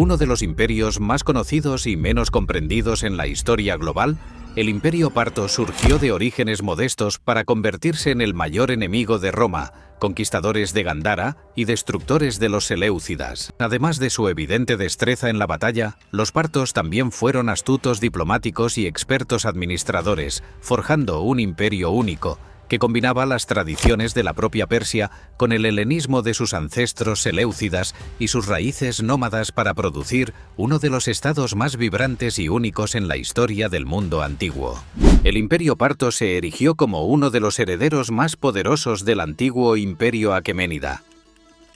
Uno de los imperios más conocidos y menos comprendidos en la historia global, el Imperio Parto surgió de orígenes modestos para convertirse en el mayor enemigo de Roma, conquistadores de Gandhara y destructores de los seleucidas. Además de su evidente destreza en la batalla, los partos también fueron astutos diplomáticos y expertos administradores, forjando un imperio único, que combinaba las tradiciones de la propia Persia con el helenismo de sus ancestros seleucidas y sus raíces nómadas para producir uno de los estados más vibrantes y únicos en la historia del mundo antiguo. El Imperio Parto se erigió como uno de los herederos más poderosos del antiguo Imperio Aqueménida.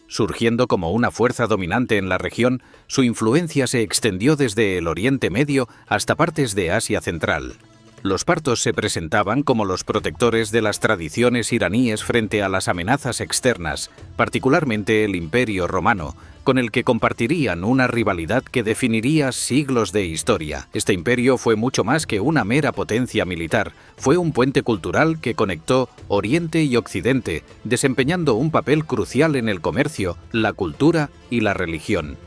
Surgiendo como una fuerza dominante en la región, su influencia se extendió desde el Oriente Medio hasta partes de Asia Central. Los partos se presentaban como los protectores de las tradiciones iraníes frente a las amenazas externas, particularmente el Imperio Romano, con el que compartirían una rivalidad que definiría siglos de historia. Este imperio fue mucho más que una mera potencia militar, fue un puente cultural que conectó Oriente y Occidente, desempeñando un papel crucial en el comercio, la cultura y la religión.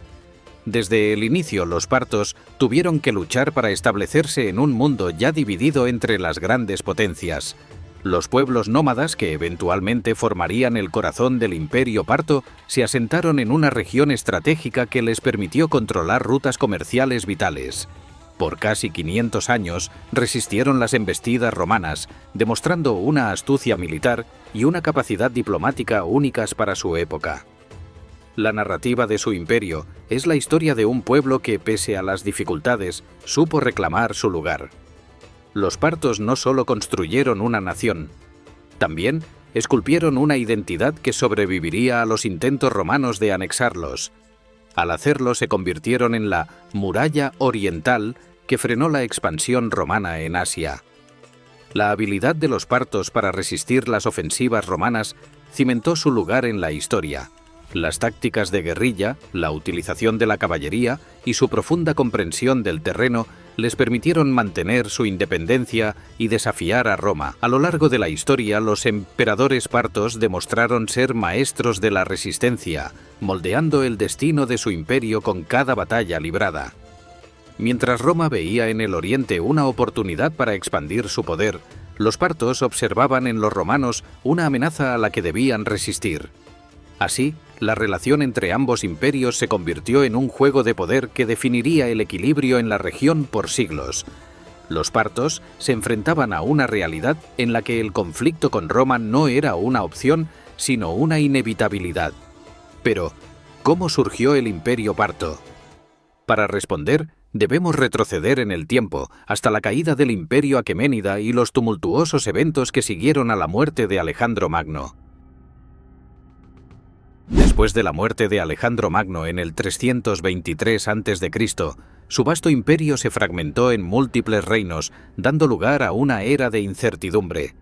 Desde el inicio, los partos tuvieron que luchar para establecerse en un mundo ya dividido entre las grandes potencias. Los pueblos nómadas, que eventualmente formarían el corazón del Imperio Parto, se asentaron en una región estratégica que les permitió controlar rutas comerciales vitales. Por casi 500 años resistieron las embestidas romanas, demostrando una astucia militar y una capacidad diplomática únicas para su época. La narrativa de su imperio es la historia de un pueblo que, pese a las dificultades, supo reclamar su lugar. Los partos no solo construyeron una nación, también esculpieron una identidad que sobreviviría a los intentos romanos de anexarlos. Al hacerlo se convirtieron en la muralla oriental que frenó la expansión romana en Asia. La habilidad de los partos para resistir las ofensivas romanas cimentó su lugar en la historia. Las tácticas de guerrilla, la utilización de la caballería y su profunda comprensión del terreno les permitieron mantener su independencia y desafiar a Roma. A lo largo de la historia, los emperadores partos demostraron ser maestros de la resistencia, moldeando el destino de su imperio con cada batalla librada. Mientras Roma veía en el Oriente una oportunidad para expandir su poder, los partos observaban en los romanos una amenaza a la que debían resistir. Así, la relación entre ambos imperios se convirtió en un juego de poder que definiría el equilibrio en la región por siglos. Los partos se enfrentaban a una realidad en la que el conflicto con Roma no era una opción, sino una inevitabilidad. Pero, ¿cómo surgió el Imperio Parto? Para responder, debemos retroceder en el tiempo, hasta la caída del Imperio Aqueménida y los tumultuosos eventos que siguieron a la muerte de Alejandro Magno. Después de la muerte de Alejandro Magno en el 323 a.C., su vasto imperio se fragmentó en múltiples reinos, dando lugar a una era de incertidumbre.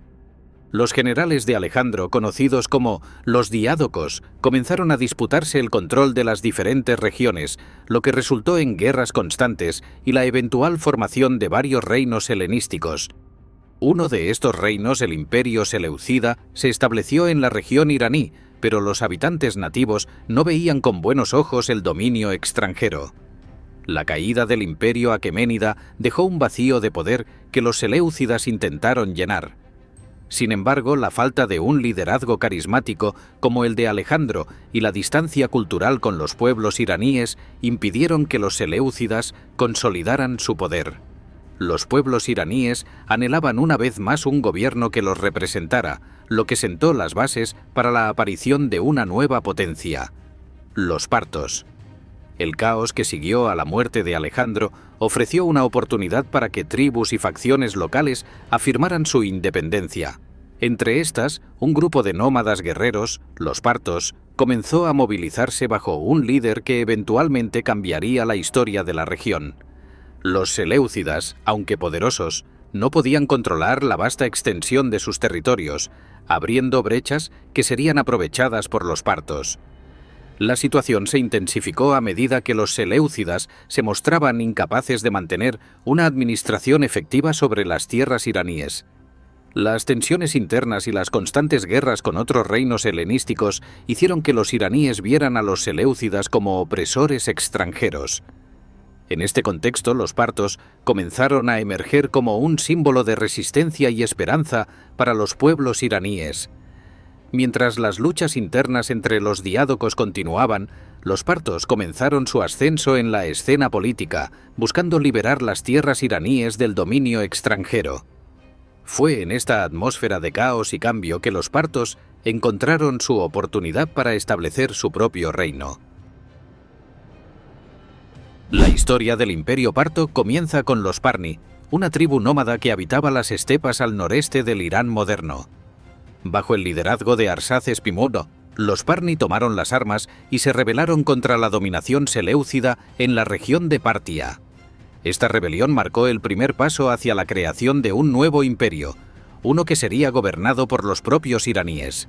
Los generales de Alejandro, conocidos como los diádocos, comenzaron a disputarse el control de las diferentes regiones, lo que resultó en guerras constantes y la eventual formación de varios reinos helenísticos. Uno de estos reinos, el Imperio Seleucida, se estableció en la región iraní, pero los habitantes nativos no veían con buenos ojos el dominio extranjero. La caída del Imperio Aqueménida dejó un vacío de poder que los seleucidas intentaron llenar. Sin embargo, la falta de un liderazgo carismático como el de Alejandro y la distancia cultural con los pueblos iraníes impidieron que los seleucidas consolidaran su poder. Los pueblos iraníes anhelaban una vez más un gobierno que los representara, lo que sentó las bases para la aparición de una nueva potencia: los partos. El caos que siguió a la muerte de Alejandro ofreció una oportunidad para que tribus y facciones locales afirmaran su independencia. Entre estas, un grupo de nómadas guerreros, los partos, comenzó a movilizarse bajo un líder que eventualmente cambiaría la historia de la región. Los seleucidas, aunque poderosos, no podían controlar la vasta extensión de sus territorios, abriendo brechas que serían aprovechadas por los partos. La situación se intensificó a medida que los seleucidas se mostraban incapaces de mantener una administración efectiva sobre las tierras iraníes. Las tensiones internas y las constantes guerras con otros reinos helenísticos hicieron que los iraníes vieran a los seleucidas como opresores extranjeros. En este contexto, los partos comenzaron a emerger como un símbolo de resistencia y esperanza para los pueblos iraníes. Mientras las luchas internas entre los diádocos continuaban, los partos comenzaron su ascenso en la escena política, buscando liberar las tierras iraníes del dominio extranjero. Fue en esta atmósfera de caos y cambio que los partos encontraron su oportunidad para establecer su propio reino. La historia del Imperio Parto comienza con los Parni, una tribu nómada que habitaba las estepas al noreste del Irán moderno. Bajo el liderazgo de Arsaces Pimeno, los Parni tomaron las armas y se rebelaron contra la dominación seleucida en la región de Partia. Esta rebelión marcó el primer paso hacia la creación de un nuevo imperio, uno que sería gobernado por los propios iraníes.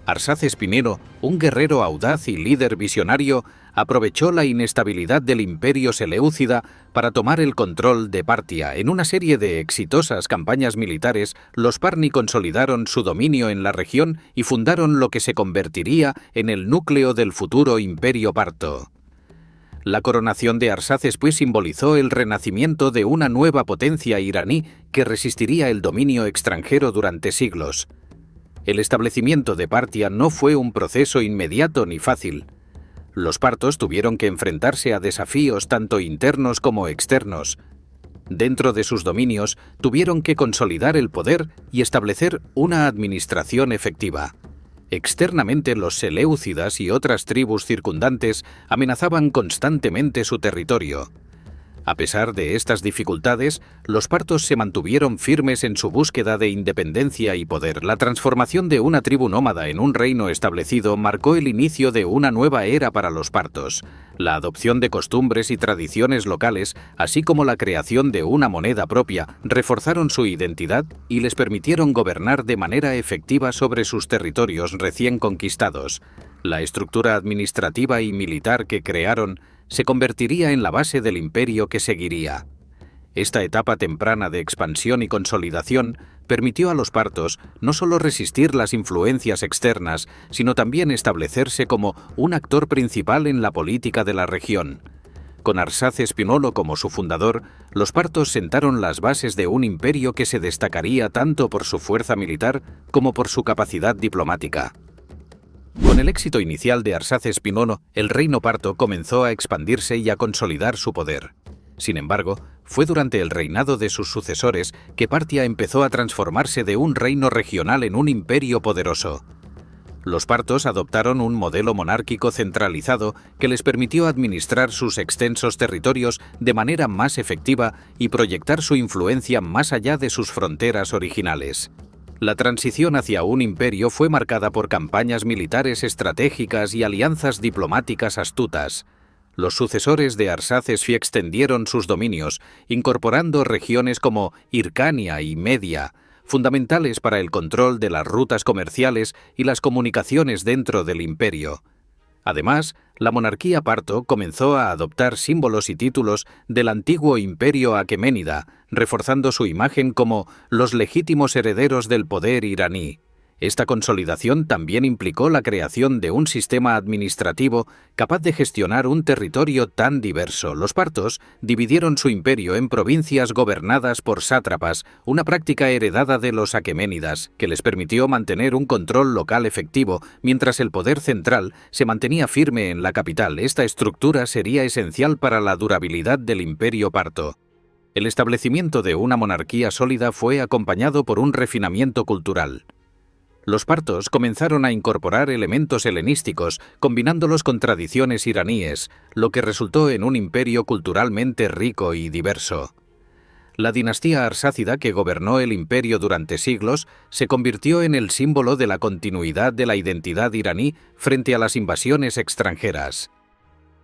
Arsaces Pimeno, un guerrero audaz y líder visionario, aprovechó la inestabilidad del imperio seleucida para tomar el control de Partia. En una serie de exitosas campañas militares, los Parni consolidaron su dominio en la región y fundaron lo que se convertiría en el núcleo del futuro imperio parto. La coronación de Arsaces pues simbolizó el renacimiento de una nueva potencia iraní que resistiría el dominio extranjero durante siglos. El establecimiento de Partia no fue un proceso inmediato ni fácil. Los partos tuvieron que enfrentarse a desafíos tanto internos como externos. Dentro de sus dominios tuvieron que consolidar el poder y establecer una administración efectiva. Externamente, los seleucidas y otras tribus circundantes amenazaban constantemente su territorio. A pesar de estas dificultades, los partos se mantuvieron firmes en su búsqueda de independencia y poder. La transformación de una tribu nómada en un reino establecido marcó el inicio de una nueva era para los partos. La adopción de costumbres y tradiciones locales, así como la creación de una moneda propia, reforzaron su identidad y les permitieron gobernar de manera efectiva sobre sus territorios recién conquistados. La estructura administrativa y militar que crearon se convertiría en la base del imperio que seguiría. Esta etapa temprana de expansión y consolidación permitió a los partos no solo resistir las influencias externas, sino también establecerse como un actor principal en la política de la región. Con Arsaces Pimeno como su fundador, los partos sentaron las bases de un imperio que se destacaría tanto por su fuerza militar como por su capacidad diplomática. Con el éxito inicial de Arsaces Pimeno, el reino parto comenzó a expandirse y a consolidar su poder. Sin embargo, fue durante el reinado de sus sucesores que Partia empezó a transformarse de un reino regional en un imperio poderoso. Los partos adoptaron un modelo monárquico centralizado que les permitió administrar sus extensos territorios de manera más efectiva y proyectar su influencia más allá de sus fronteras originales. La transición hacia un imperio fue marcada por campañas militares estratégicas y alianzas diplomáticas astutas. Los sucesores de Arsaces extendieron sus dominios, incorporando regiones como Hircania y Media, fundamentales para el control de las rutas comerciales y las comunicaciones dentro del imperio. Además, la monarquía parto comenzó a adoptar símbolos y títulos del antiguo imperio aqueménida, reforzando su imagen como los legítimos herederos del poder iraní. Esta consolidación también implicó la creación de un sistema administrativo capaz de gestionar un territorio tan diverso. Los partos dividieron su imperio en provincias gobernadas por sátrapas, una práctica heredada de los aqueménidas, que les permitió mantener un control local efectivo, mientras el poder central se mantenía firme en la capital. Esta estructura sería esencial para la durabilidad del imperio parto. El establecimiento de una monarquía sólida fue acompañado por un refinamiento cultural. Los partos comenzaron a incorporar elementos helenísticos, combinándolos con tradiciones iraníes, lo que resultó en un imperio culturalmente rico y diverso. La dinastía arsácida, que gobernó el imperio durante siglos, se convirtió en el símbolo de la continuidad de la identidad iraní frente a las invasiones extranjeras.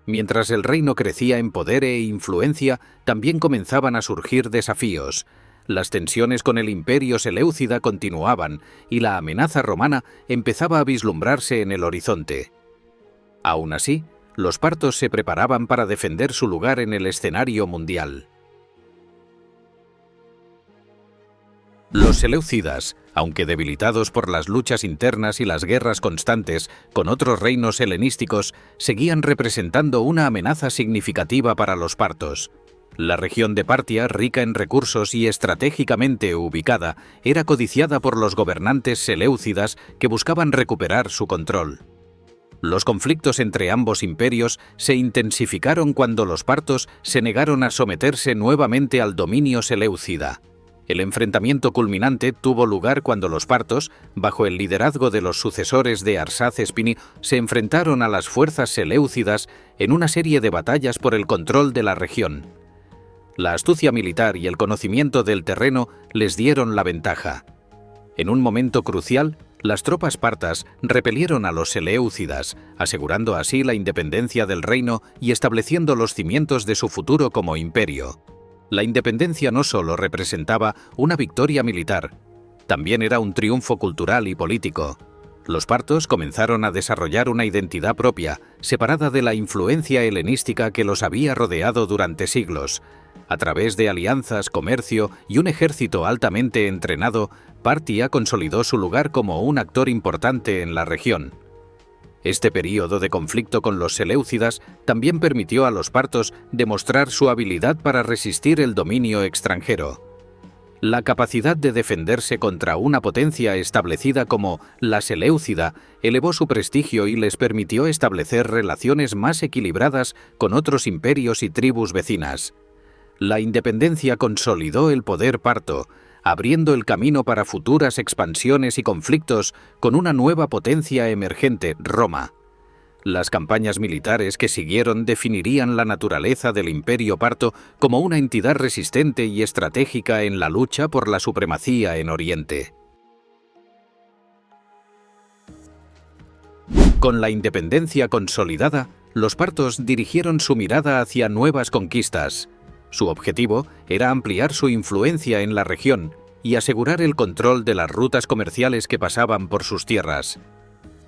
Mientras el reino crecía en poder e influencia, también comenzaban a surgir desafíos. Las tensiones con el imperio seleucida continuaban y la amenaza romana empezaba a vislumbrarse en el horizonte. Aún así, los partos se preparaban para defender su lugar en el escenario mundial. Los seleucidas, aunque debilitados por las luchas internas y las guerras constantes con otros reinos helenísticos, seguían representando una amenaza significativa para los partos. La región de Partia, rica en recursos y estratégicamente ubicada, era codiciada por los gobernantes seleucidas que buscaban recuperar su control. Los conflictos entre ambos imperios se intensificaron cuando los partos se negaron a someterse nuevamente al dominio seleucida. El enfrentamiento culminante tuvo lugar cuando los partos, bajo el liderazgo de los sucesores de Arsacespini, se enfrentaron a las fuerzas seleucidas en una serie de batallas por el control de la región. La astucia militar y el conocimiento del terreno les dieron la ventaja. En un momento crucial, las tropas partas repelieron a los seleucidas, asegurando así la independencia del reino y estableciendo los cimientos de su futuro como imperio. La independencia no solo representaba una victoria militar, también era un triunfo cultural y político. Los partos comenzaron a desarrollar una identidad propia, separada de la influencia helenística que los había rodeado durante siglos. A través de alianzas, comercio y un ejército altamente entrenado, Partia consolidó su lugar como un actor importante en la región. Este período de conflicto con los seleucidas también permitió a los partos demostrar su habilidad para resistir el dominio extranjero. La capacidad de defenderse contra una potencia establecida como la seleucida elevó su prestigio y les permitió establecer relaciones más equilibradas con otros imperios y tribus vecinas. La independencia consolidó el poder parto, abriendo el camino para futuras expansiones y conflictos con una nueva potencia emergente, Roma. Las campañas militares que siguieron definirían la naturaleza del Imperio Parto como una entidad resistente y estratégica en la lucha por la supremacía en Oriente. Con la independencia consolidada, los partos dirigieron su mirada hacia nuevas conquistas. Su objetivo era ampliar su influencia en la región y asegurar el control de las rutas comerciales que pasaban por sus tierras.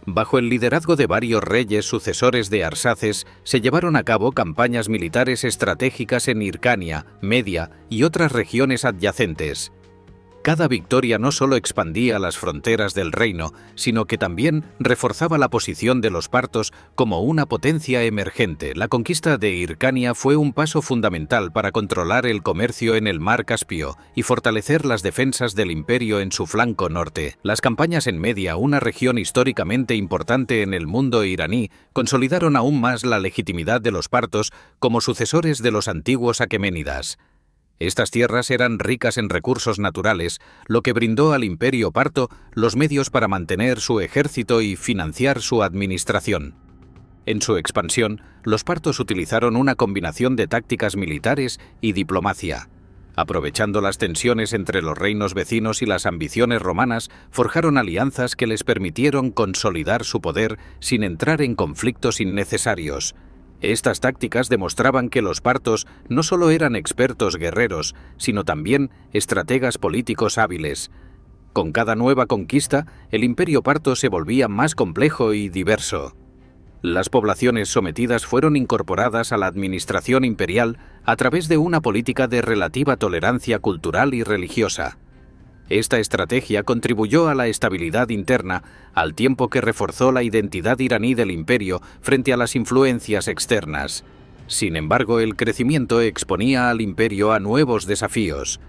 Bajo el liderazgo de varios reyes sucesores de Arsaces, se llevaron a cabo campañas militares estratégicas en Hircania, Media y otras regiones adyacentes. Cada victoria no solo expandía las fronteras del reino, sino que también reforzaba la posición de los partos como una potencia emergente. La conquista de Hircania fue un paso fundamental para controlar el comercio en el mar Caspio y fortalecer las defensas del imperio en su flanco norte. Las campañas en Media, una región históricamente importante en el mundo iraní, consolidaron aún más la legitimidad de los partos como sucesores de los antiguos aqueménidas. Estas tierras eran ricas en recursos naturales, lo que brindó al Imperio Parto los medios para mantener su ejército y financiar su administración. En su expansión, los partos utilizaron una combinación de tácticas militares y diplomacia. Aprovechando las tensiones entre los reinos vecinos y las ambiciones romanas, forjaron alianzas que les permitieron consolidar su poder sin entrar en conflictos innecesarios. Estas tácticas demostraban que los partos no solo eran expertos guerreros, sino también estrategas políticos hábiles. Con cada nueva conquista, el Imperio Parto se volvía más complejo y diverso. Las poblaciones sometidas fueron incorporadas a la administración imperial a través de una política de relativa tolerancia cultural y religiosa. Esta estrategia contribuyó a la estabilidad interna, al tiempo que reforzó la identidad iraní del imperio frente a las influencias externas. Sin embargo, el crecimiento exponía al imperio a nuevos desafíos.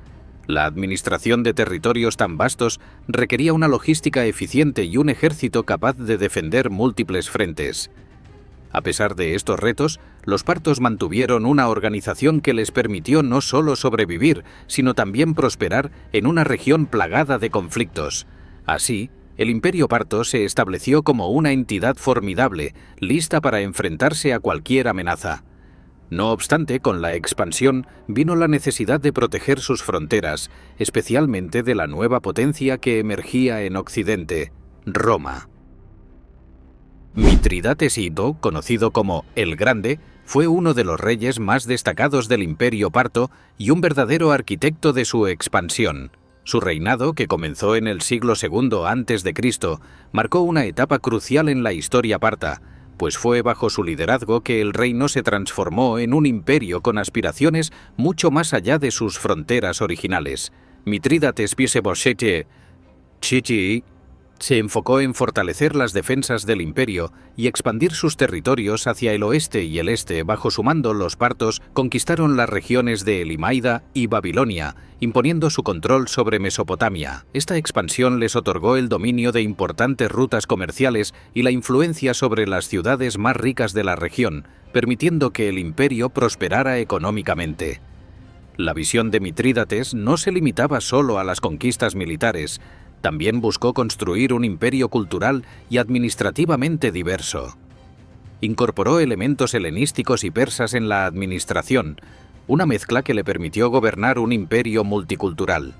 La administración de territorios tan vastos requería una logística eficiente y un ejército capaz de defender múltiples frentes. A pesar de estos retos, los partos mantuvieron una organización que les permitió no solo sobrevivir, sino también prosperar en una región plagada de conflictos. Así, el Imperio Parto se estableció como una entidad formidable, lista para enfrentarse a cualquier amenaza. No obstante, con la expansión vino la necesidad de proteger sus fronteras, especialmente de la nueva potencia que emergía en Occidente, Roma. Mitridates Ito, conocido como el Grande, fue uno de los reyes más destacados del Imperio Parto y un verdadero arquitecto de su expansión. Su reinado, que comenzó en el siglo II a.C., marcó una etapa crucial en la historia parta, pues fue bajo su liderazgo que el reino se transformó en un imperio con aspiraciones mucho más allá de sus fronteras originales. Mitrídates Piese Chichi se enfocó en fortalecer las defensas del imperio y expandir sus territorios hacia el oeste y el este. Bajo su mando, los partos conquistaron las regiones de Elimaida y Babilonia, imponiendo su control sobre Mesopotamia. Esta expansión les otorgó el dominio de importantes rutas comerciales y la influencia sobre las ciudades más ricas de la región, permitiendo que el imperio prosperara económicamente. La visión de Mitrídates no se limitaba solo a las conquistas militares. También buscó construir un imperio cultural y administrativamente diverso. Incorporó elementos helenísticos y persas en la administración, una mezcla que le permitió gobernar un imperio multicultural.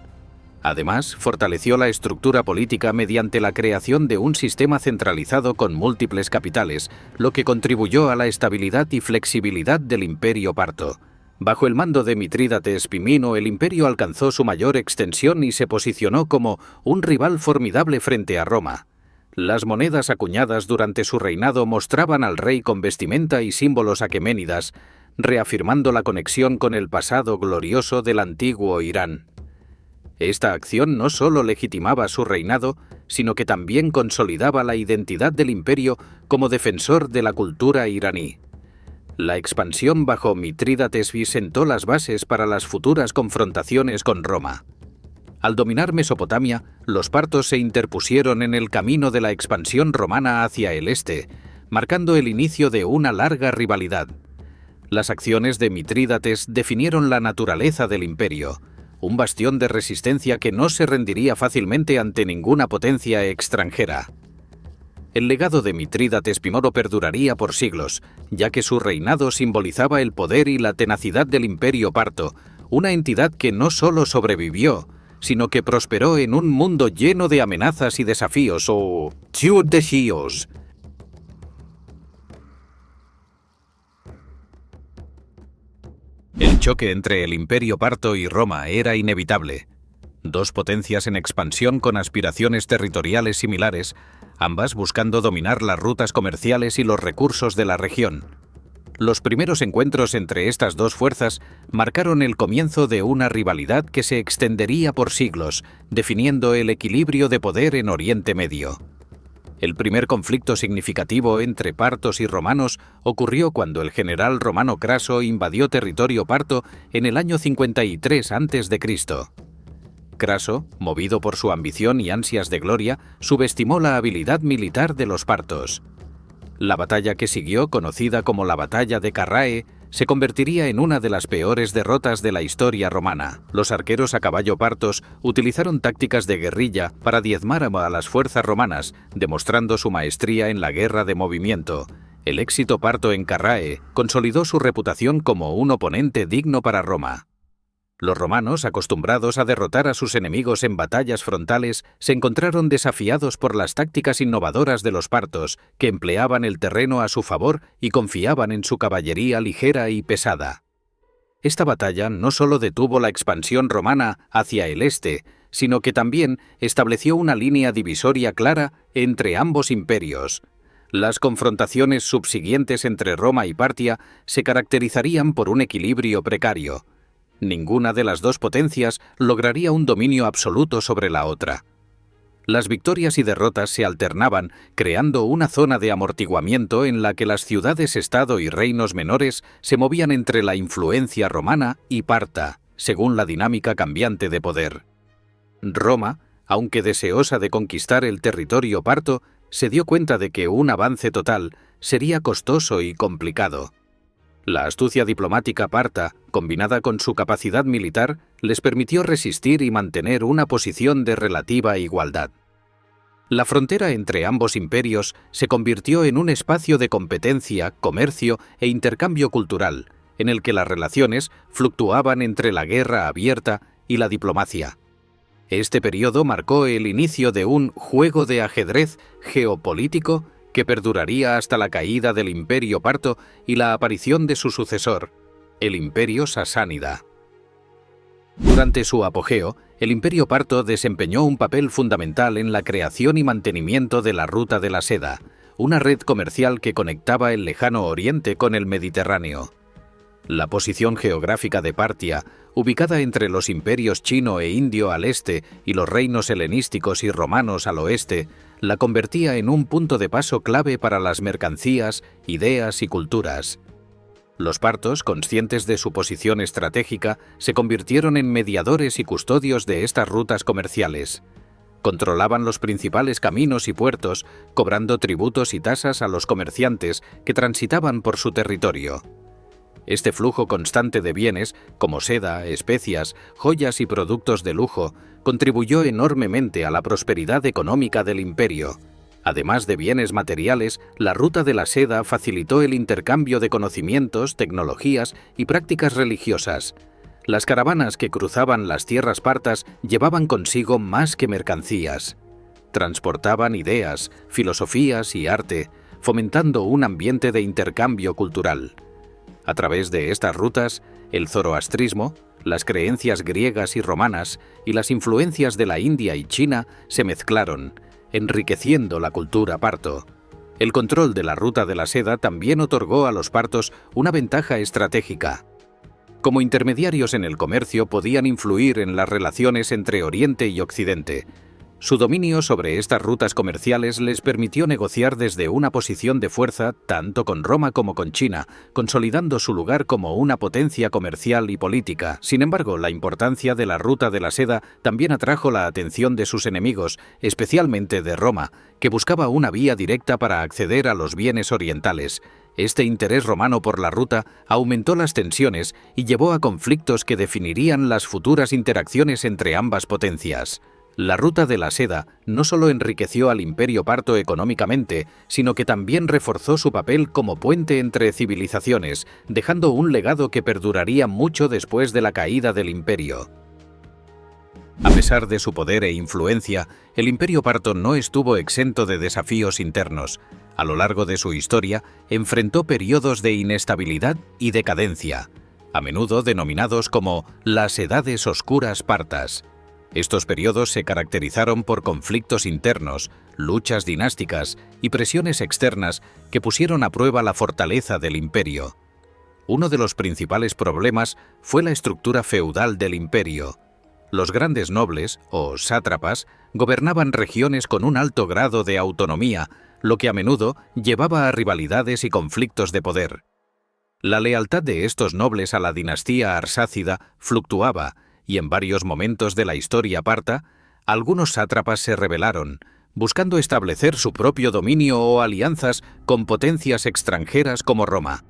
Además, fortaleció la estructura política mediante la creación de un sistema centralizado con múltiples capitales, lo que contribuyó a la estabilidad y flexibilidad del imperio parto. Bajo el mando de Mitrídates Pimino, el imperio alcanzó su mayor extensión y se posicionó como un rival formidable frente a Roma. Las monedas acuñadas durante su reinado mostraban al rey con vestimenta y símbolos aqueménidas, reafirmando la conexión con el pasado glorioso del antiguo Irán. Esta acción no solo legitimaba su reinado, sino que también consolidaba la identidad del imperio como defensor de la cultura iraní. La expansión bajo Mitrídates sentó las bases para las futuras confrontaciones con Roma. Al dominar Mesopotamia, los partos se interpusieron en el camino de la expansión romana hacia el este, marcando el inicio de una larga rivalidad. Las acciones de Mitrídates definieron la naturaleza del imperio, un bastión de resistencia que no se rendiría fácilmente ante ninguna potencia extranjera. El legado de Mitrídates Pimino perduraría por siglos, ya que su reinado simbolizaba el poder y la tenacidad del imperio parto, una entidad que no solo sobrevivió, sino que prosperó en un mundo lleno de amenazas y desafíos o desafíos. El choque entre el imperio parto y Roma era inevitable. Dos potencias en expansión con aspiraciones territoriales similares, ambas buscando dominar las rutas comerciales y los recursos de la región. Los primeros encuentros entre estas dos fuerzas marcaron el comienzo de una rivalidad que se extendería por siglos, definiendo el equilibrio de poder en Oriente Medio. El primer conflicto significativo entre partos y romanos ocurrió cuando el general romano Craso invadió territorio parto en el año 53 a.C. Craso, movido por su ambición y ansias de gloria, subestimó la habilidad militar de los partos. La batalla que siguió, conocida como la Batalla de Carrae, se convertiría en una de las peores derrotas de la historia romana. Los arqueros a caballo partos utilizaron tácticas de guerrilla para diezmar a las fuerzas romanas, demostrando su maestría en la guerra de movimiento. El éxito parto en Carrae consolidó su reputación como un oponente digno para Roma. Los romanos, acostumbrados a derrotar a sus enemigos en batallas frontales, se encontraron desafiados por las tácticas innovadoras de los partos, que empleaban el terreno a su favor y confiaban en su caballería ligera y pesada. Esta batalla no solo detuvo la expansión romana hacia el este, sino que también estableció una línea divisoria clara entre ambos imperios. Las confrontaciones subsiguientes entre Roma y Partia se caracterizarían por un equilibrio precario. Ninguna de las dos potencias lograría un dominio absoluto sobre la otra. Las victorias y derrotas se alternaban, creando una zona de amortiguamiento en la que las ciudades-estado y reinos menores se movían entre la influencia romana y parta, según la dinámica cambiante de poder. Roma, aunque deseosa de conquistar el territorio parto, se dio cuenta de que un avance total sería costoso y complicado. La astucia diplomática parta, combinada con su capacidad militar, les permitió resistir y mantener una posición de relativa igualdad. La frontera entre ambos imperios se convirtió en un espacio de competencia, comercio e intercambio cultural, en el que las relaciones fluctuaban entre la guerra abierta y la diplomacia. Este periodo marcó el inicio de un juego de ajedrez geopolítico que perduraría hasta la caída del Imperio Parto y la aparición de su sucesor, el Imperio Sasánida. Durante su apogeo, el Imperio Parto desempeñó un papel fundamental en la creación y mantenimiento de la Ruta de la Seda, una red comercial que conectaba el lejano Oriente con el Mediterráneo. La posición geográfica de Partia, ubicada entre los imperios chino e indio al este y los reinos helenísticos y romanos al oeste, la convertía en un punto de paso clave para las mercancías, ideas y culturas. Los partos, conscientes de su posición estratégica, se convirtieron en mediadores y custodios de estas rutas comerciales. Controlaban los principales caminos y puertos, cobrando tributos y tasas a los comerciantes que transitaban por su territorio. Este flujo constante de bienes, como seda, especias, joyas y productos de lujo, contribuyó enormemente a la prosperidad económica del imperio. Además de bienes materiales, la ruta de la seda facilitó el intercambio de conocimientos, tecnologías y prácticas religiosas. Las caravanas que cruzaban las tierras partas llevaban consigo más que mercancías. Transportaban ideas, filosofías y arte, fomentando un ambiente de intercambio cultural. A través de estas rutas, el zoroastrismo, las creencias griegas y romanas y las influencias de la India y China se mezclaron, enriqueciendo la cultura parto. El control de la ruta de la seda también otorgó a los partos una ventaja estratégica. Como intermediarios en el comercio podían influir en las relaciones entre Oriente y Occidente. Su dominio sobre estas rutas comerciales les permitió negociar desde una posición de fuerza tanto con Roma como con China, consolidando su lugar como una potencia comercial y política. Sin embargo, la importancia de la ruta de la seda también atrajo la atención de sus enemigos, especialmente de Roma, que buscaba una vía directa para acceder a los bienes orientales. Este interés romano por la ruta aumentó las tensiones y llevó a conflictos que definirían las futuras interacciones entre ambas potencias. La ruta de la seda no solo enriqueció al imperio parto económicamente, sino que también reforzó su papel como puente entre civilizaciones, dejando un legado que perduraría mucho después de la caída del imperio. A pesar de su poder e influencia, el imperio parto no estuvo exento de desafíos internos. A lo largo de su historia, enfrentó periodos de inestabilidad y decadencia, a menudo denominados como las Edades Oscuras Partas. Estos periodos se caracterizaron por conflictos internos, luchas dinásticas y presiones externas que pusieron a prueba la fortaleza del imperio. Uno de los principales problemas fue la estructura feudal del imperio. Los grandes nobles, o sátrapas, gobernaban regiones con un alto grado de autonomía, lo que a menudo llevaba a rivalidades y conflictos de poder. La lealtad de estos nobles a la dinastía arsácida fluctuaba, y en varios momentos de la historia parta, algunos sátrapas se rebelaron, buscando establecer su propio dominio o alianzas con potencias extranjeras como Roma.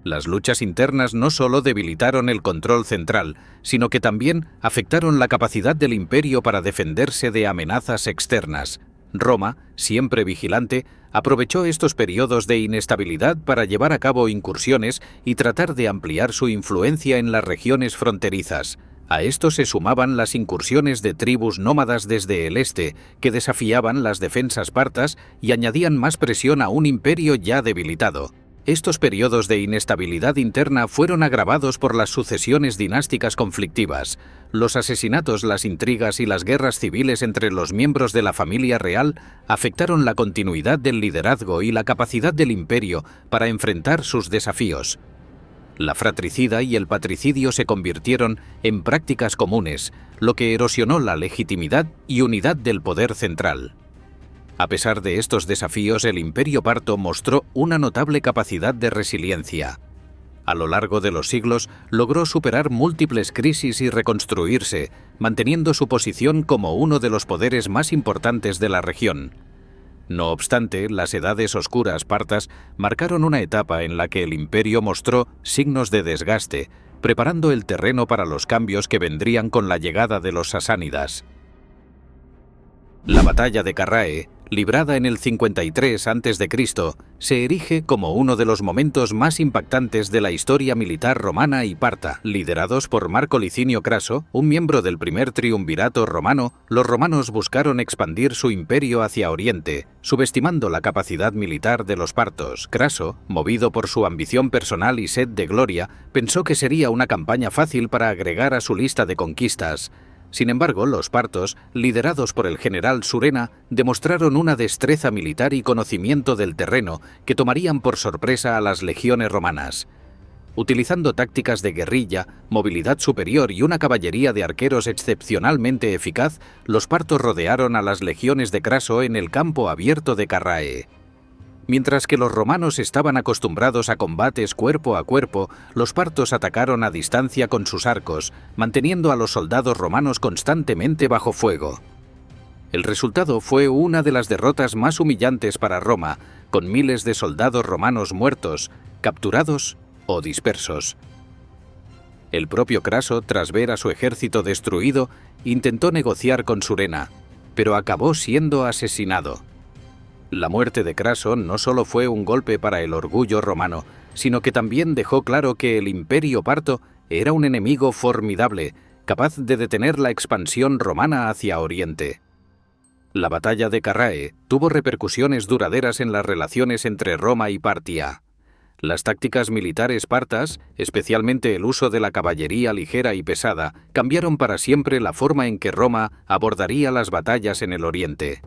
Las luchas internas no solo debilitaron el control central, sino que también afectaron la capacidad del imperio para defenderse de amenazas externas. Roma, siempre vigilante, aprovechó estos periodos de inestabilidad para llevar a cabo incursiones y tratar de ampliar su influencia en las regiones fronterizas. A esto se sumaban las incursiones de tribus nómadas desde el este, que desafiaban las defensas partas y añadían más presión a un imperio ya debilitado. Estos periodos de inestabilidad interna fueron agravados por las sucesiones dinásticas conflictivas. Los asesinatos, las intrigas y las guerras civiles entre los miembros de la familia real afectaron la continuidad del liderazgo y la capacidad del imperio para enfrentar sus desafíos. La fratricida y el patricidio se convirtieron en prácticas comunes, lo que erosionó la legitimidad y unidad del poder central. A pesar de estos desafíos, el imperio parto mostró una notable capacidad de resiliencia. A lo largo de los siglos, logró superar múltiples crisis y reconstruirse, manteniendo su posición como uno de los poderes más importantes de la región. No obstante, las Edades Oscuras partas marcaron una etapa en la que el imperio mostró signos de desgaste, preparando el terreno para los cambios que vendrían con la llegada de los sasánidas. La batalla de Carrae, librada en el 53 a.C., se erige como uno de los momentos más impactantes de la historia militar romana y parta. Liderados por Marco Licinio Craso, un miembro del primer triunvirato romano, los romanos buscaron expandir su imperio hacia Oriente, subestimando la capacidad militar de los partos. Craso, movido por su ambición personal y sed de gloria, pensó que sería una campaña fácil para agregar a su lista de conquistas. Sin embargo, los partos, liderados por el general Surena, demostraron una destreza militar y conocimiento del terreno que tomarían por sorpresa a las legiones romanas. Utilizando tácticas de guerrilla, movilidad superior y una caballería de arqueros excepcionalmente eficaz, los partos rodearon a las legiones de Craso en el campo abierto de Carrae. Mientras que los romanos estaban acostumbrados a combates cuerpo a cuerpo, los partos atacaron a distancia con sus arcos, manteniendo a los soldados romanos constantemente bajo fuego. El resultado fue una de las derrotas más humillantes para Roma, con miles de soldados romanos muertos, capturados o dispersos. El propio Craso, tras ver a su ejército destruido, intentó negociar con Surena, pero acabó siendo asesinado. La muerte de Craso no solo fue un golpe para el orgullo romano, sino que también dejó claro que el Imperio Parto era un enemigo formidable, capaz de detener la expansión romana hacia Oriente. La batalla de Carrae tuvo repercusiones duraderas en las relaciones entre Roma y Partia. Las tácticas militares partas, especialmente el uso de la caballería ligera y pesada, cambiaron para siempre la forma en que Roma abordaría las batallas en el Oriente.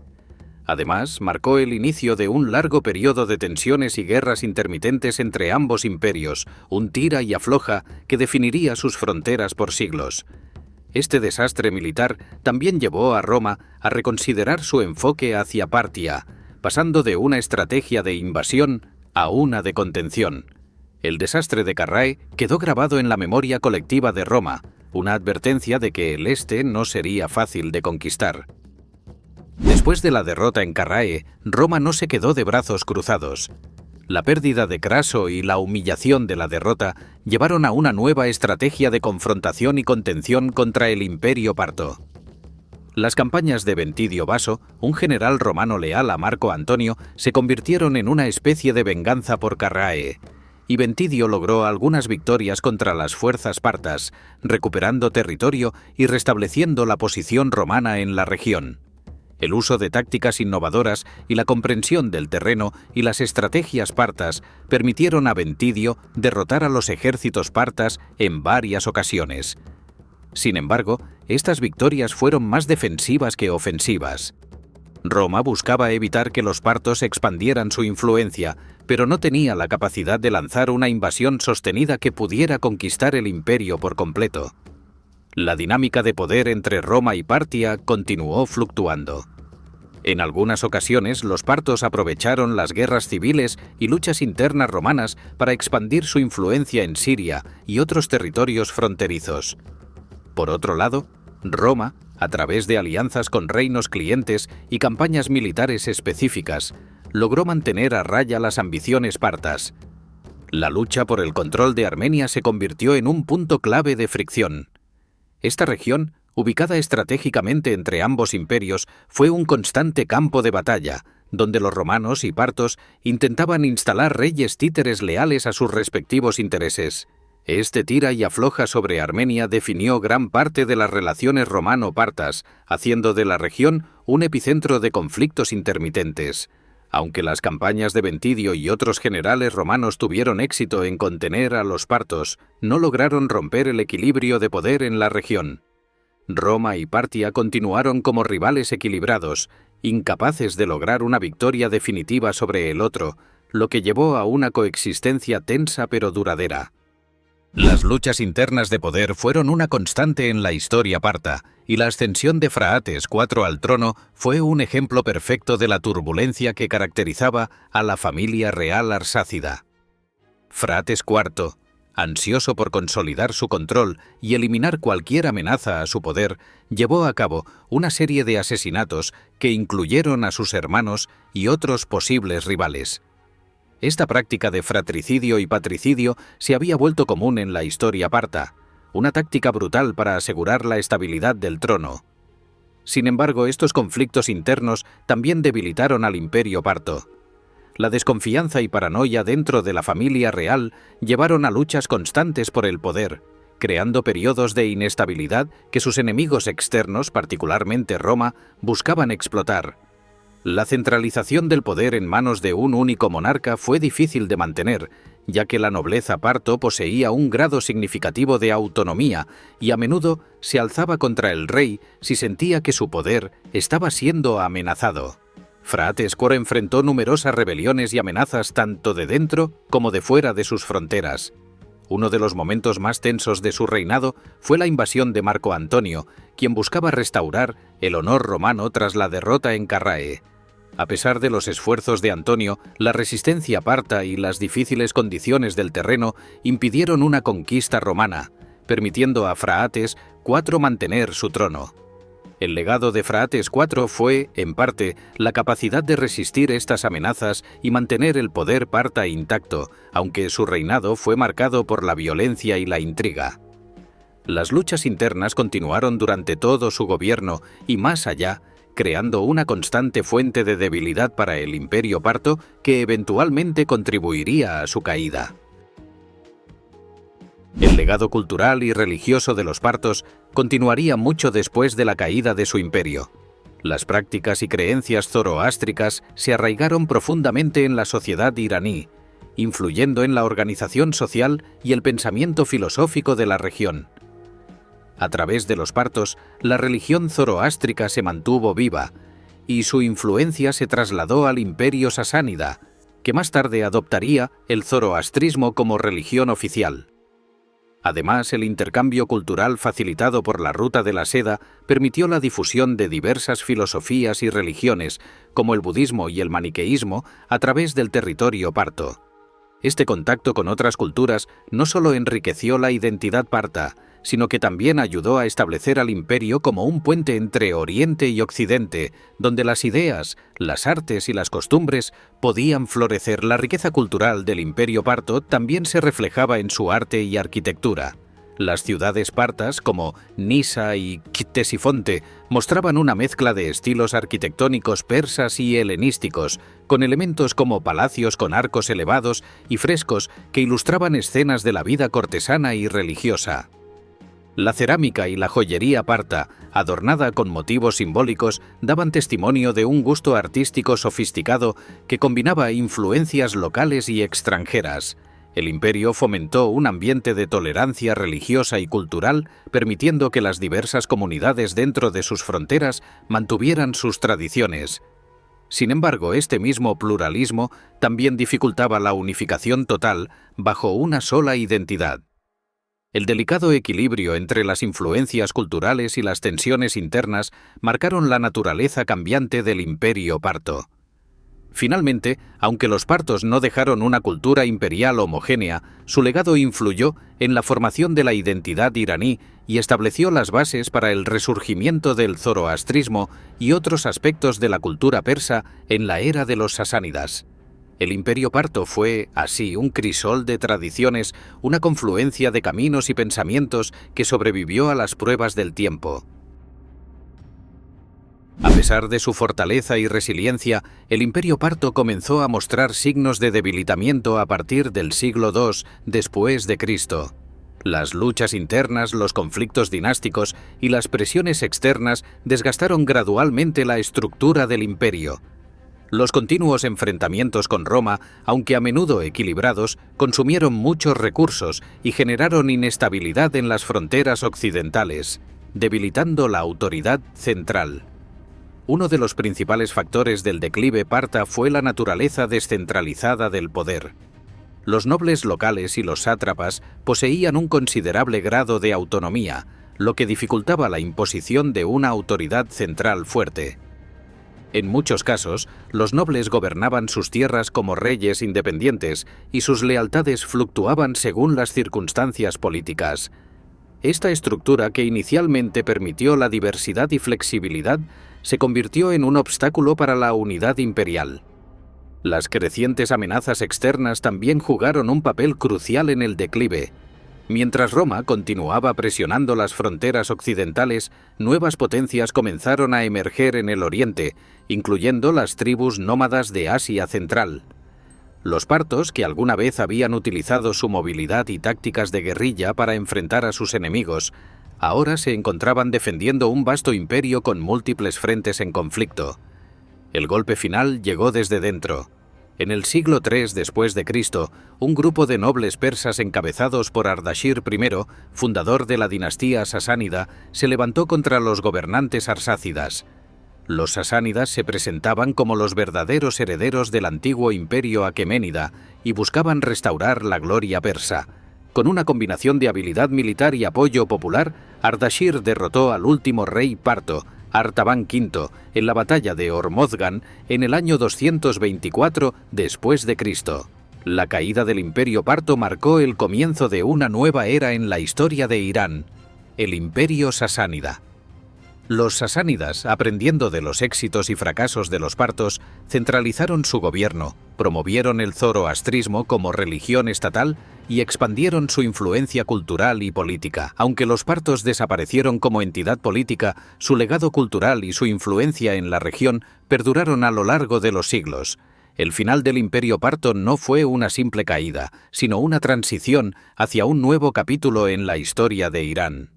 Además, marcó el inicio de un largo periodo de tensiones y guerras intermitentes entre ambos imperios, un tira y afloja que definiría sus fronteras por siglos. Este desastre militar también llevó a Roma a reconsiderar su enfoque hacia Partia, pasando de una estrategia de invasión a una de contención. El desastre de Carrae quedó grabado en la memoria colectiva de Roma, una advertencia de que el este no sería fácil de conquistar. Después de la derrota en Carrae, Roma no se quedó de brazos cruzados. La pérdida de Craso y la humillación de la derrota llevaron a una nueva estrategia de confrontación y contención contra el Imperio Parto. Las campañas de Ventidio Vaso, un general romano leal a Marco Antonio, se convirtieron en una especie de venganza por Carrae, y Ventidio logró algunas victorias contra las fuerzas partas, recuperando territorio y restableciendo la posición romana en la región. El uso de tácticas innovadoras y la comprensión del terreno y las estrategias partas permitieron a Ventidio derrotar a los ejércitos partas en varias ocasiones. Sin embargo, estas victorias fueron más defensivas que ofensivas. Roma buscaba evitar que los partos expandieran su influencia, pero no tenía la capacidad de lanzar una invasión sostenida que pudiera conquistar el imperio por completo. La dinámica de poder entre Roma y Partia continuó fluctuando. En algunas ocasiones, los partos aprovecharon las guerras civiles y luchas internas romanas para expandir su influencia en Siria y otros territorios fronterizos. Por otro lado, Roma, a través de alianzas con reinos clientes y campañas militares específicas, logró mantener a raya las ambiciones partas. La lucha por el control de Armenia se convirtió en un punto clave de fricción. Esta región, ubicada estratégicamente entre ambos imperios, fue un constante campo de batalla, donde los romanos y partos intentaban instalar reyes títeres leales a sus respectivos intereses. Este tira y afloja sobre Armenia definió gran parte de las relaciones romano-partas, haciendo de la región un epicentro de conflictos intermitentes. Aunque las campañas de Ventidio y otros generales romanos tuvieron éxito en contener a los partos, no lograron romper el equilibrio de poder en la región. Roma y Partia continuaron como rivales equilibrados, incapaces de lograr una victoria definitiva sobre el otro, lo que llevó a una coexistencia tensa pero duradera. Las luchas internas de poder fueron una constante en la historia parta, y la ascensión de Phraates IV al trono fue un ejemplo perfecto de la turbulencia que caracterizaba a la familia real arsácida. Phraates IV, ansioso por consolidar su control y eliminar cualquier amenaza a su poder, llevó a cabo una serie de asesinatos que incluyeron a sus hermanos y otros posibles rivales. Esta práctica de fratricidio y patricidio se había vuelto común en la historia parta, una táctica brutal para asegurar la estabilidad del trono. Sin embargo, estos conflictos internos también debilitaron al imperio parto. La desconfianza y paranoia dentro de la familia real llevaron a luchas constantes por el poder, creando periodos de inestabilidad que sus enemigos externos, particularmente Roma, buscaban explotar. La centralización del poder en manos de un único monarca fue difícil de mantener, ya que la nobleza parto poseía un grado significativo de autonomía y a menudo se alzaba contra el rey si sentía que su poder estaba siendo amenazado. Phraates IV enfrentó numerosas rebeliones y amenazas tanto de dentro como de fuera de sus fronteras. Uno de los momentos más tensos de su reinado fue la invasión de Marco Antonio, quien buscaba restaurar el honor romano tras la derrota en Carrae. A pesar de los esfuerzos de Antonio, la resistencia parta y las difíciles condiciones del terreno impidieron una conquista romana, permitiendo a Phraates IV mantener su trono. El legado de Phraates IV fue, en parte, la capacidad de resistir estas amenazas y mantener el poder parta intacto, aunque su reinado fue marcado por la violencia y la intriga. Las luchas internas continuaron durante todo su gobierno y más allá, creando una constante fuente de debilidad para el Imperio parto que eventualmente contribuiría a su caída. El legado cultural y religioso de los partos continuaría mucho después de la caída de su imperio. Las prácticas y creencias zoroástricas se arraigaron profundamente en la sociedad iraní, influyendo en la organización social y el pensamiento filosófico de la región. A través de los partos, la religión zoroástrica se mantuvo viva, y su influencia se trasladó al imperio sasánida, que más tarde adoptaría el zoroastrismo como religión oficial. Además, el intercambio cultural facilitado por la Ruta de la Seda permitió la difusión de diversas filosofías y religiones, como el budismo y el maniqueísmo, a través del territorio parto. Este contacto con otras culturas no solo enriqueció la identidad parta, sino que también ayudó a establecer al imperio como un puente entre Oriente y Occidente, donde las ideas, las artes y las costumbres podían florecer. La riqueza cultural del imperio parto también se reflejaba en su arte y arquitectura. Las ciudades partas, como Nisa y Ctesifonte, mostraban una mezcla de estilos arquitectónicos persas y helenísticos, con elementos como palacios con arcos elevados y frescos que ilustraban escenas de la vida cortesana y religiosa. La cerámica y la joyería parta, adornada con motivos simbólicos, daban testimonio de un gusto artístico sofisticado que combinaba influencias locales y extranjeras. El imperio fomentó un ambiente de tolerancia religiosa y cultural, permitiendo que las diversas comunidades dentro de sus fronteras mantuvieran sus tradiciones. Sin embargo, este mismo pluralismo también dificultaba la unificación total bajo una sola identidad. El delicado equilibrio entre las influencias culturales y las tensiones internas marcaron la naturaleza cambiante del imperio parto. Finalmente, aunque los partos no dejaron una cultura imperial homogénea, su legado influyó en la formación de la identidad iraní y estableció las bases para el resurgimiento del zoroastrismo y otros aspectos de la cultura persa en la era de los sasánidas. El imperio parto fue, así, un crisol de tradiciones, una confluencia de caminos y pensamientos que sobrevivió a las pruebas del tiempo. A pesar de su fortaleza y resiliencia, el imperio parto comenzó a mostrar signos de debilitamiento a partir del siglo II después de Cristo. Las luchas internas, los conflictos dinásticos y las presiones externas desgastaron gradualmente la estructura del imperio. Los continuos enfrentamientos con Roma, aunque a menudo equilibrados, consumieron muchos recursos y generaron inestabilidad en las fronteras occidentales, debilitando la autoridad central. Uno de los principales factores del declive parta fue la naturaleza descentralizada del poder. Los nobles locales y los sátrapas poseían un considerable grado de autonomía, lo que dificultaba la imposición de una autoridad central fuerte. En muchos casos, los nobles gobernaban sus tierras como reyes independientes y sus lealtades fluctuaban según las circunstancias políticas. Esta estructura, que inicialmente permitió la diversidad y flexibilidad, se convirtió en un obstáculo para la unidad imperial. Las crecientes amenazas externas también jugaron un papel crucial en el declive. Mientras Roma continuaba presionando las fronteras occidentales, nuevas potencias comenzaron a emerger en el oriente, incluyendo las tribus nómadas de Asia Central. Los partos, que alguna vez habían utilizado su movilidad y tácticas de guerrilla para enfrentar a sus enemigos, ahora se encontraban defendiendo un vasto imperio con múltiples frentes en conflicto. El golpe final llegó desde dentro. En el siglo III después de Cristo, un grupo de nobles persas encabezados por Ardashir I, fundador de la dinastía sasánida, se levantó contra los gobernantes arsácidas. Los sasánidas se presentaban como los verdaderos herederos del antiguo imperio aqueménida y buscaban restaurar la gloria persa. Con una combinación de habilidad militar y apoyo popular, Ardashir derrotó al último rey parto, Artaban V, en la batalla de Hormozgan en el año 224 después de Cristo. La caída del Imperio parto marcó el comienzo de una nueva era en la historia de Irán, el Imperio sasánida. Los sasánidas, aprendiendo de los éxitos y fracasos de los partos, centralizaron su gobierno, promovieron el zoroastrismo como religión estatal y expandieron su influencia cultural y política. Aunque los partos desaparecieron como entidad política, su legado cultural y su influencia en la región perduraron a lo largo de los siglos. El final del Imperio parto no fue una simple caída, sino una transición hacia un nuevo capítulo en la historia de Irán.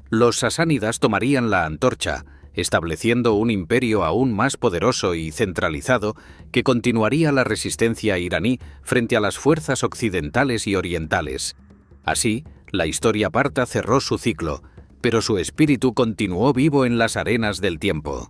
Los sasánidas tomarían la antorcha, estableciendo un imperio aún más poderoso y centralizado que continuaría la resistencia iraní frente a las fuerzas occidentales y orientales. Así, la historia parta cerró su ciclo, pero su espíritu continuó vivo en las arenas del tiempo.